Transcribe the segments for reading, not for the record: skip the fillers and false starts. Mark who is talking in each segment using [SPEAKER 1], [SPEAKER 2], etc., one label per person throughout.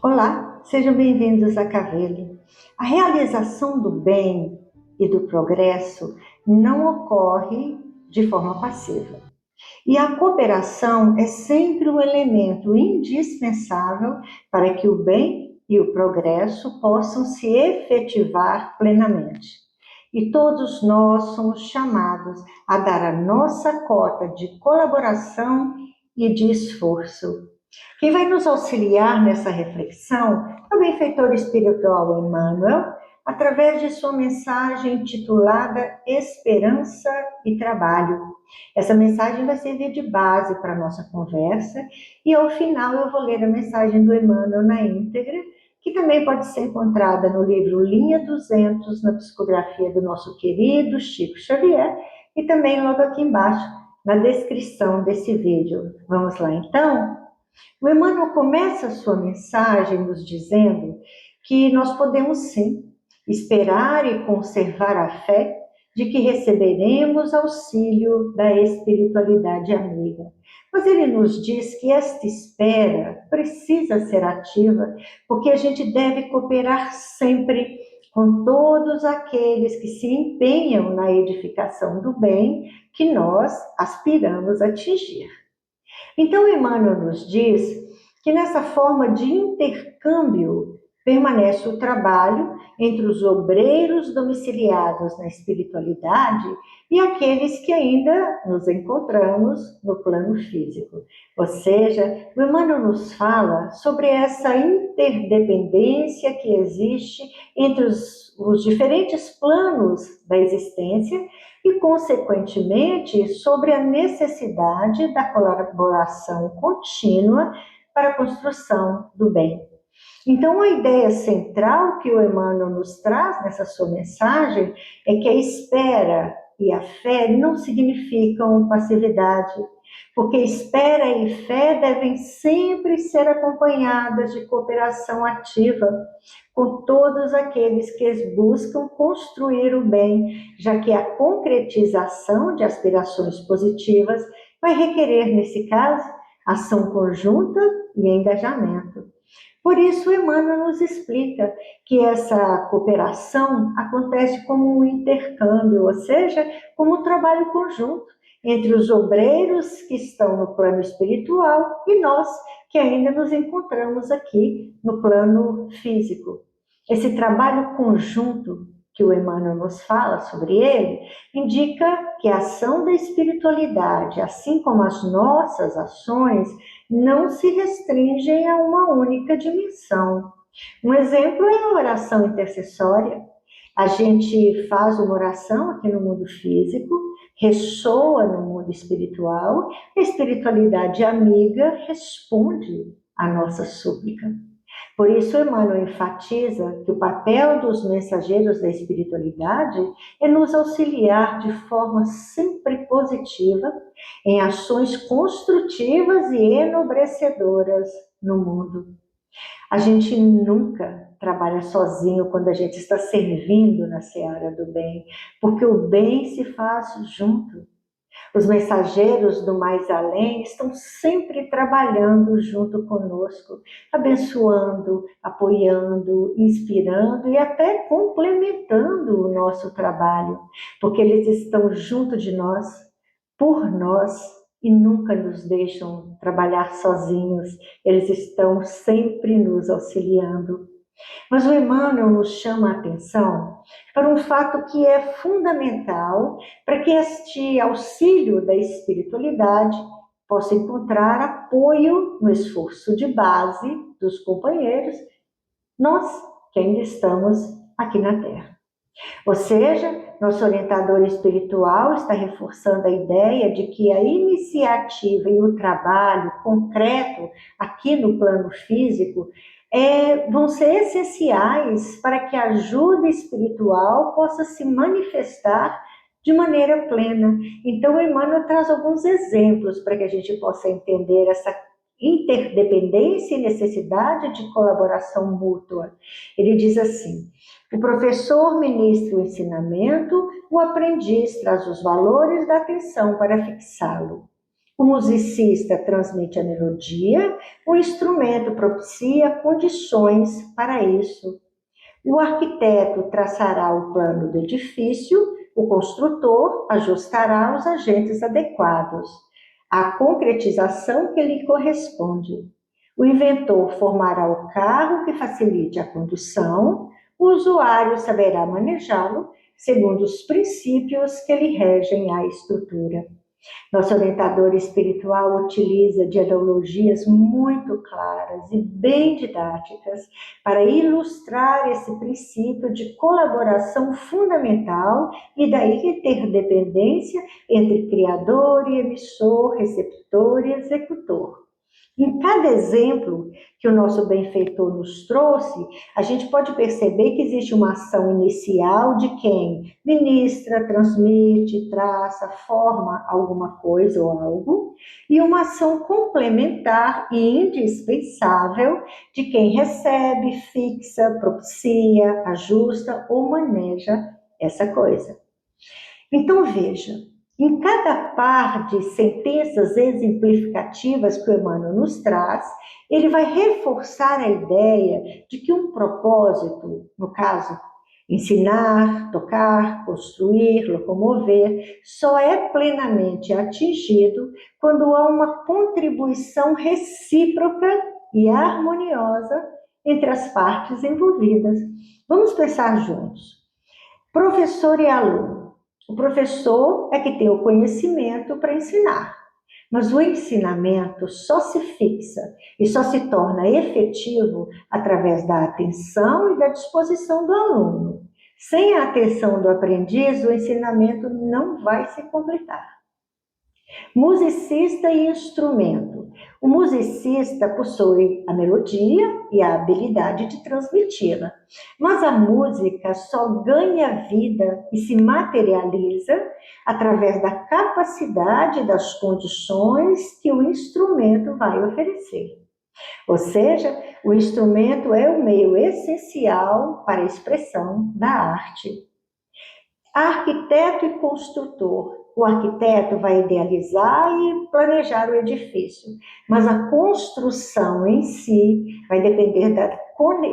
[SPEAKER 1] Olá, sejam bem-vindos a Cavele. A realização do bem e do progresso não ocorre de forma passiva. E a cooperação é sempre um elemento indispensável para que o bem e o progresso possam se efetivar plenamente. E todos nós somos chamados a dar a nossa cota de colaboração e de esforço. Quem vai nos auxiliar nessa reflexão é o benfeitor espiritual Emmanuel, através de sua mensagem intitulada Esperança e Trabalho. Essa mensagem vai servir de base para a nossa conversa e ao final eu vou ler a mensagem do Emmanuel na íntegra, que também pode ser encontrada no livro Linha 200, na psicografia do nosso querido Chico Xavier, e também logo aqui embaixo, na descrição desse vídeo. Vamos lá então? O Emmanuel começa a sua mensagem nos dizendo que nós podemos sim esperar e conservar a fé de que receberemos auxílio da espiritualidade amiga. Mas ele nos diz que esta espera precisa ser ativa, porque a gente deve cooperar sempre com todos aqueles que se empenham na edificação do bem que nós aspiramos a atingir. Então, Emmanuel nos diz que nessa forma de intercâmbio permanece o trabalho entre os obreiros domiciliados na espiritualidade e aqueles que ainda nos encontramos no plano físico. Ou seja, o Emmanuel nos fala sobre essa interdependência que existe entre os diferentes planos da existência e, consequentemente, sobre a necessidade da colaboração contínua para a construção do bem. Então, a ideia central que o Emmanuel nos traz nessa sua mensagem é que a espera e a fé não significam passividade, porque espera e fé devem sempre ser acompanhadas de cooperação ativa com todos aqueles que buscam construir o bem, já que a concretização de aspirações positivas vai requerer, nesse caso, ação conjunta e engajamento. Por isso, Emmanuel nos explica que essa cooperação acontece como um intercâmbio, ou seja, como um trabalho conjunto entre os obreiros que estão no plano espiritual e nós que ainda nos encontramos aqui no plano físico. Esse trabalho conjunto que o Emmanuel nos fala sobre ele, indica que a ação da espiritualidade, assim como as nossas ações, não se restringem a uma única dimensão. Um exemplo é a oração intercessória. A gente faz uma oração aqui no mundo físico, ressoa no mundo espiritual, a espiritualidade amiga responde à nossa súplica. Por isso, Emmanuel enfatiza que o papel dos mensageiros da espiritualidade é nos auxiliar de forma sempre positiva em ações construtivas e enobrecedoras no mundo. A gente nunca trabalha sozinho quando a gente está servindo na seara do bem, porque o bem se faz junto. Os mensageiros do mais além estão sempre trabalhando junto conosco, abençoando, apoiando, inspirando e até complementando o nosso trabalho, porque eles estão junto de nós, por nós, e nunca nos deixam trabalhar sozinhos. Eles estão sempre nos auxiliando. Mas o Emmanuel nos chama a atenção para um fato que é fundamental para que este auxílio da espiritualidade possa encontrar apoio no esforço de base dos companheiros, nós que ainda estamos aqui na Terra. Ou seja, nosso orientador espiritual está reforçando a ideia de que a iniciativa e o trabalho concreto aqui no plano físico vão ser essenciais para que a ajuda espiritual possa se manifestar de maneira plena. Então, Emmanuel traz alguns exemplos para que a gente possa entender essa interdependência e necessidade de colaboração mútua. Ele diz assim: o professor ministra o ensinamento, o aprendiz traz os valores da atenção para fixá-lo. O musicista transmite a melodia, o instrumento propicia condições para isso. O arquiteto traçará o plano do edifício, o construtor ajustará os agentes adequados, a concretização que lhe corresponde. O inventor formará o carro que facilite a condução, o usuário saberá manejá-lo segundo os princípios que lhe regem a estrutura. Nosso orientador espiritual utiliza de analogias muito claras e bem didáticas para ilustrar esse princípio de colaboração fundamental e da interdependência entre criador e emissor, receptor e executor. Em cada exemplo que o nosso benfeitor nos trouxe, a gente pode perceber que existe uma ação inicial de quem ministra, transmite, traça, forma alguma coisa ou algo, e uma ação complementar e indispensável de quem recebe, fixa, propicia, ajusta ou maneja essa coisa. Então veja, em cada par de sentenças exemplificativas que o Emmanuel nos traz, ele vai reforçar a ideia de que um propósito, no caso, ensinar, tocar, construir, locomover, só é plenamente atingido quando há uma contribuição recíproca e harmoniosa entre as partes envolvidas. Vamos pensar juntos. Professor e aluno. O professor é que tem o conhecimento para ensinar, mas o ensinamento só se fixa e só se torna efetivo através da atenção e da disposição do aluno. Sem a atenção do aprendiz, o ensinamento não vai se completar. Musicista e instrumento. O musicista possui a melodia e a habilidade de transmiti-la, mas a música só ganha vida e se materializa através da capacidade das condições que o instrumento vai oferecer. Ou seja, o instrumento é o meio essencial para a expressão da arte. Arquiteto e construtor. O arquiteto vai idealizar e planejar o edifício, mas a construção em si vai depender da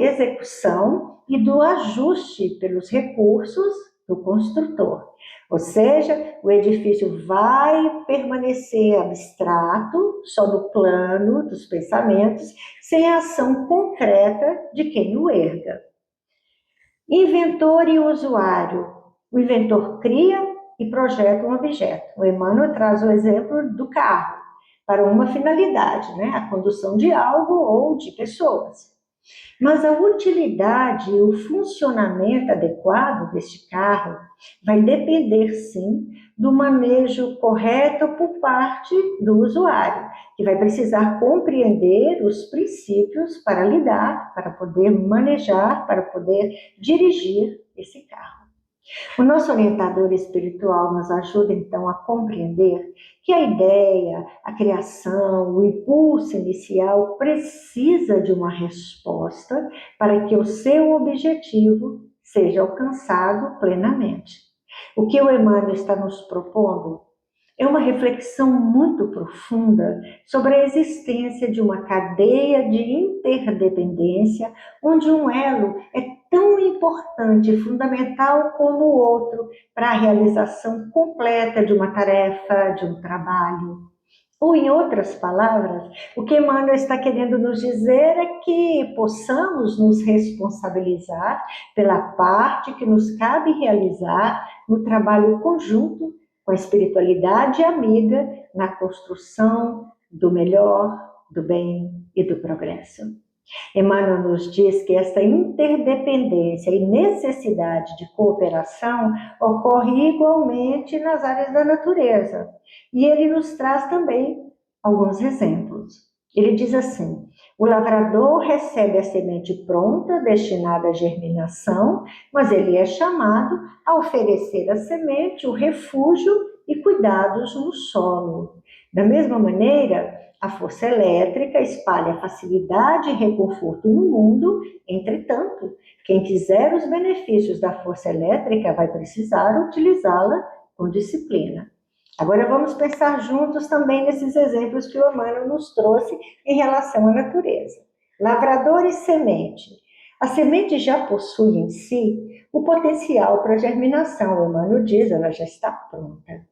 [SPEAKER 1] execução e do ajuste pelos recursos do construtor. Ou seja, o edifício vai permanecer abstrato, só no plano dos pensamentos, sem a ação concreta de quem o erga. Inventor e usuário. O inventor cria e projeta um objeto. O Emmanuel traz o exemplo do carro, para uma finalidade, né? A condução de algo ou de pessoas. Mas a utilidade e o funcionamento adequado deste carro vai depender, sim, do manejo correto por parte do usuário, que vai precisar compreender os princípios para lidar, para poder manejar, para poder dirigir esse carro. O nosso orientador espiritual nos ajuda, então, a compreender que a ideia, a criação, o impulso inicial precisa de uma resposta para que o seu objetivo seja alcançado plenamente. O que o Emmanuel está nos propondo é uma reflexão muito profunda sobre a existência de uma cadeia de interdependência, onde um elo é tão importante e fundamental como o outro para a realização completa de uma tarefa, de um trabalho. Ou, em outras palavras, o que Emmanuel está querendo nos dizer é que possamos nos responsabilizar pela parte que nos cabe realizar no trabalho conjunto com a espiritualidade amiga na construção do melhor, do bem e do progresso. Emmanuel nos diz que essa interdependência e necessidade de cooperação ocorre igualmente nas áreas da natureza. E ele nos traz também alguns exemplos. Ele diz assim: o lavrador recebe a semente pronta, destinada à germinação, mas ele é chamado a oferecer à semente o refúgio e cuidados no solo. Da mesma maneira, a força elétrica espalha facilidade e reconforto no mundo, entretanto, quem quiser os benefícios da força elétrica vai precisar utilizá-la com disciplina. Agora vamos pensar juntos também nesses exemplos que o Emmanuel nos trouxe em relação à natureza. Lavrador e semente. A semente já possui em si o potencial para germinação. O Emmanuel diz, ela já está pronta.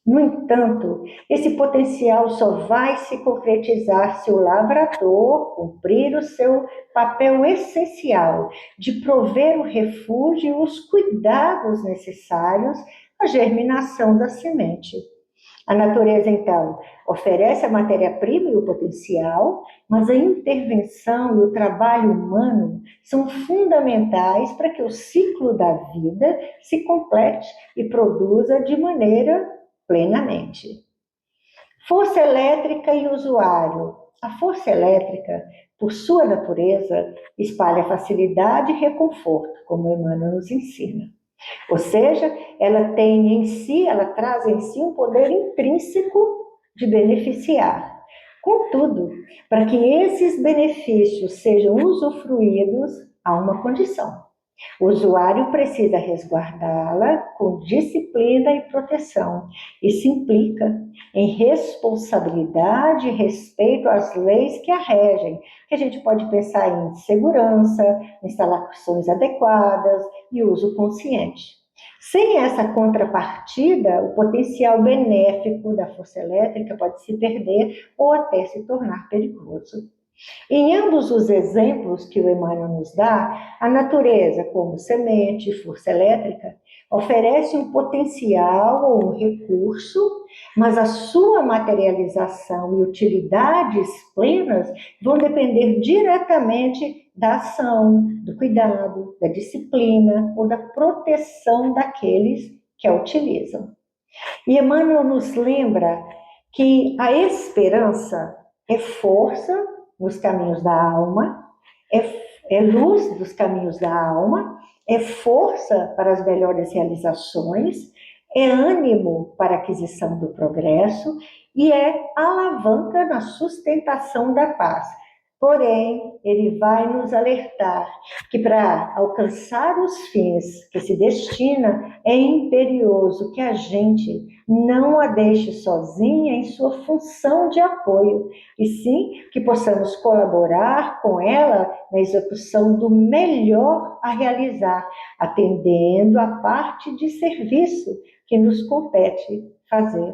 [SPEAKER 1] No entanto, esse potencial só vai se concretizar se o lavrador cumprir o seu papel essencial de prover o refúgio e os cuidados necessários à germinação da semente. A natureza, então, oferece a matéria-prima e o potencial, mas a intervenção e o trabalho humano são fundamentais para que o ciclo da vida se complete e produza de maneira plenamente. Força elétrica e usuário. A força elétrica, por sua natureza, espalha facilidade e reconforto, como Emmanuel nos ensina. Ou seja, ela tem em si, ela traz em si um poder intrínseco de beneficiar. Contudo, para que esses benefícios sejam usufruídos, há uma condição. O usuário precisa resguardá-la com disciplina e proteção. Isso implica em responsabilidade e respeito às leis que a regem, que a gente pode pensar em segurança, instalações adequadas e uso consciente. Sem essa contrapartida, o potencial benéfico da força elétrica pode se perder ou até se tornar perigoso. Em ambos os exemplos que o Emmanuel nos dá, a natureza, como semente e força elétrica, oferece um potencial ou um recurso, mas a sua materialização e utilidades plenas vão depender diretamente da ação, do cuidado, da disciplina ou da proteção daqueles que a utilizam. E Emmanuel nos lembra que a esperança é força nos caminhos da alma, é luz dos caminhos da alma, é força para as melhores realizações, é ânimo para a aquisição do progresso e é alavanca na sustentação da paz. Porém, ele vai nos alertar que para alcançar os fins que se destina, é imperioso que a gente não a deixe sozinha em sua função de apoio, e sim que possamos colaborar com ela na execução do melhor a realizar, atendendo a parte de serviço que nos compete fazer.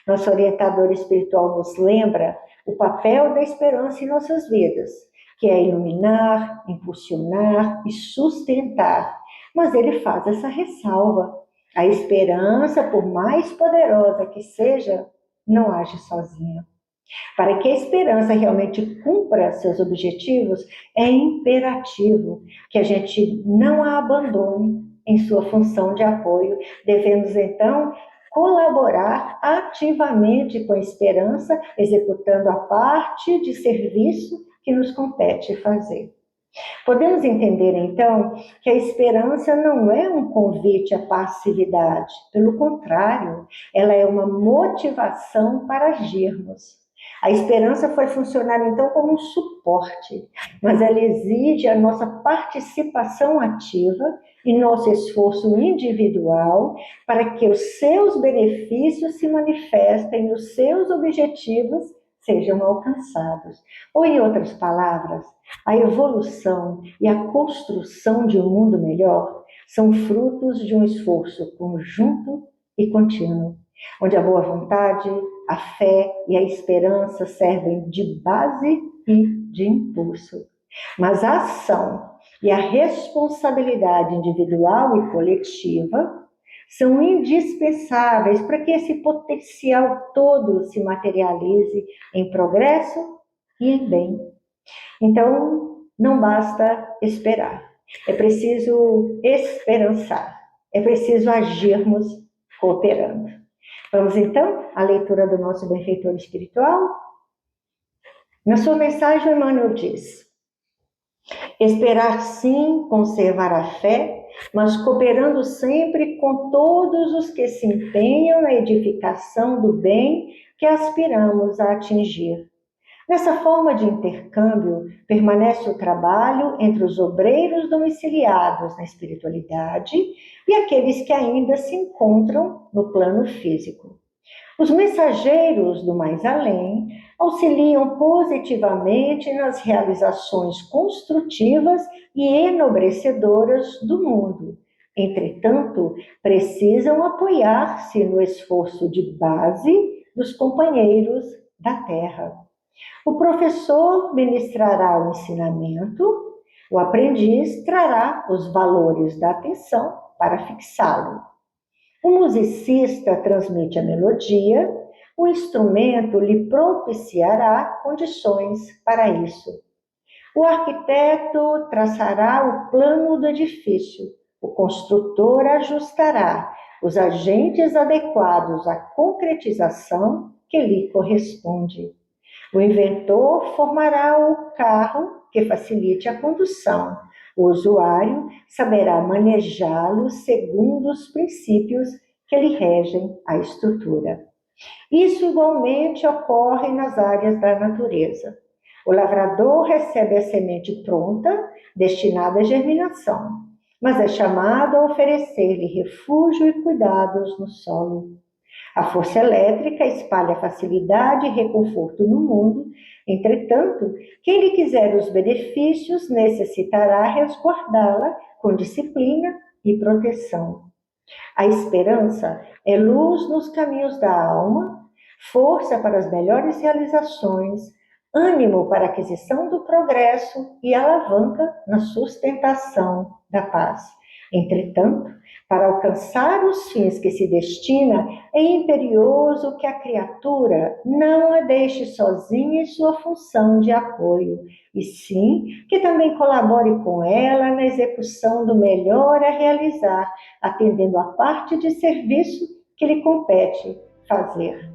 [SPEAKER 1] Nosso orientador espiritual nos lembra o papel da esperança em nossas vidas, que é iluminar, impulsionar e sustentar. Mas ele faz essa ressalva. A esperança, por mais poderosa que seja, não age sozinha. Para que a esperança realmente cumpra seus objetivos, é imperativo que a gente não a abandone em sua função de apoio. Devemos, então, colaborar ativamente com a esperança, executando a parte de serviço que nos compete fazer. Podemos entender, então, que a esperança não é um convite à passividade, pelo contrário, ela é uma motivação para agirmos. A esperança foi funcionar, então, como um suporte, mas ela exige a nossa participação ativa e nosso esforço individual para que os seus benefícios se manifestem e os seus objetivos sejam alcançados. Ou, em outras palavras, a evolução e a construção de um mundo melhor são frutos de um esforço conjunto e contínuo, onde a boa vontade, a fé e a esperança servem de base e de impulso. Mas a ação e a responsabilidade individual e coletiva são indispensáveis para que esse potencial todo se materialize em progresso e em bem. Então, não basta esperar, é preciso esperançar, é preciso agirmos cooperando. Vamos então à leitura do nosso benfeitor espiritual? Na sua mensagem, Emmanuel diz: esperar sim, conservar a fé, mas cooperando sempre com todos os que se empenham na edificação do bem que aspiramos a atingir. Nessa forma de intercâmbio, permanece o trabalho entre os obreiros domiciliados na espiritualidade e aqueles que ainda se encontram no plano físico. Os mensageiros do mais além auxiliam positivamente nas realizações construtivas e enobrecedoras do mundo. Entretanto, precisam apoiar-se no esforço de base dos companheiros da Terra. O professor ministrará o ensinamento, o aprendiz trará os valores da atenção para fixá-lo. O musicista transmite a melodia, o instrumento lhe propiciará condições para isso. O arquiteto traçará o plano do edifício, o construtor ajustará os agentes adequados à concretização que lhe corresponde. O inventor formará o carro que facilite a condução. O usuário saberá manejá-lo segundo os princípios que lhe regem a estrutura. Isso igualmente ocorre nas áreas da natureza. O lavrador recebe a semente pronta, destinada à germinação, mas é chamado a oferecer-lhe refúgio e cuidados no solo. A força elétrica espalha facilidade e reconforto no mundo, entretanto, quem lhe quiser os benefícios necessitará resguardá-la com disciplina e proteção. A esperança é luz nos caminhos da alma, força para as melhores realizações, ânimo para a aquisição do progresso e alavanca na sustentação da paz. Entretanto, para alcançar os fins que se destina, é imperioso que a criatura não a deixe sozinha em sua função de apoio, e sim que também colabore com ela na execução do melhor a realizar, atendendo a parte de serviço que lhe compete fazer.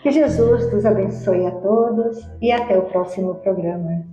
[SPEAKER 1] Que Jesus nos abençoe a todos e até o próximo programa.